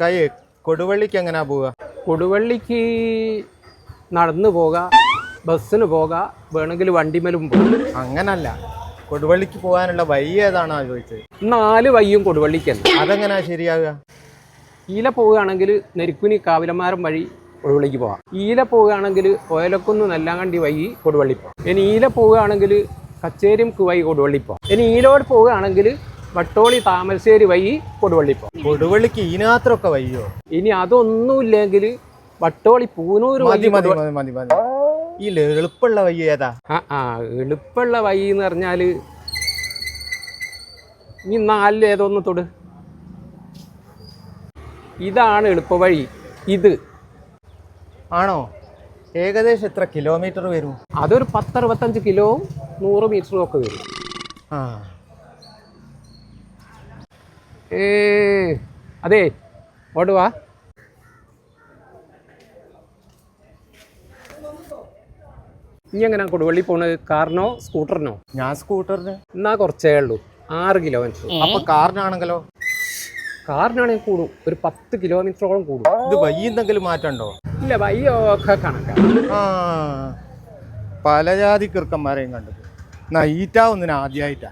കൈ കൊടുവള്ളിക്ക് എങ്ങനെയാ പോവുക? കൊടുവള്ളിക്ക് നടന്നു പോകാം, ബസ്സിന് പോകാം, വേണമെങ്കിൽ വണ്ടിമേലും പോകാം. അങ്ങനല്ല, കൊടുവള്ളിക്ക് പോകാനുള്ള വഴി ഏതാണോ ചോദിച്ചത്? 4 വഴിയും കൊടുവള്ളിക്കല്ല. അതെങ്ങനെയാ ശരിയാവുക? ഈല പോവുകയാണെങ്കിൽ നെരിക്കുനി കാവിലമാരം വഴി കൊടുവള്ളിക്ക് പോകാം. ഈല പോവുകയാണെങ്കിൽ ഓയലക്കുന്ന് നെല്ലാങ്കണ്ടി വഴി കൊടുവള്ളി പോകാം. ഇനി ഈല പോവുകയാണെങ്കിൽ കച്ചേരിക്ക് വഴി കൊടുവള്ളി പോകാം. ഇനി ഈലോട് പോവുകയാണെങ്കിൽ വട്ടോളി താമരശ്ശേരി വഴി കൊടുവള്ളി പോകാം. കൊടുവള്ളിക്ക് ഇതിനകത്തൊക്കെ വയ്യോ? ഇനി അതൊന്നുമില്ലെങ്കിൽ വട്ടോളി പൂനൂർ മതി മതി മതി മതി മതി. ഈ എളുപ്പമുള്ള വഴി ഏതാ? എളുപ്പമുള്ള വഴി എന്ന് പറഞ്ഞാൽ ഈ 4 ഏതൊന്ന് തൊട്. ഇതാണ് എളുപ്പ വഴി. ഇത് ആണോ? ഏകദേശം എത്ര കിലോമീറ്റർ വരും? അതൊരു 10-65 കിലോവും 100 മീറ്ററും ഒക്കെ വരും. അതെ, ഓടുവാ. ഇനി എങ്ങനെ കൊടുവള്ളി പോണത്? കാറിനോ സ്കൂട്ടറിനോ? ഞാൻ സ്കൂട്ടറിന്. എന്നാ കുറച്ചേ ഉള്ളൂ, 6 കിലോമീറ്റർ. അപ്പൊ കാറിനാണെങ്കിലോ? കാറിനാണെങ്കിൽ കൂടും, ഒരു 10 കിലോമീറ്ററോളം കൂടും. ഇത് വഴി എന്തെങ്കിലും മാറ്റമുണ്ടോ? ഇല്ല, വയ്യൊക്കെ കണക്കാണ്. പല ജാതി കിറുക്കന്മാരെയും കണ്ടത്. ഈറ്റാവുന്നതിന് ആദ്യമായിട്ടാ.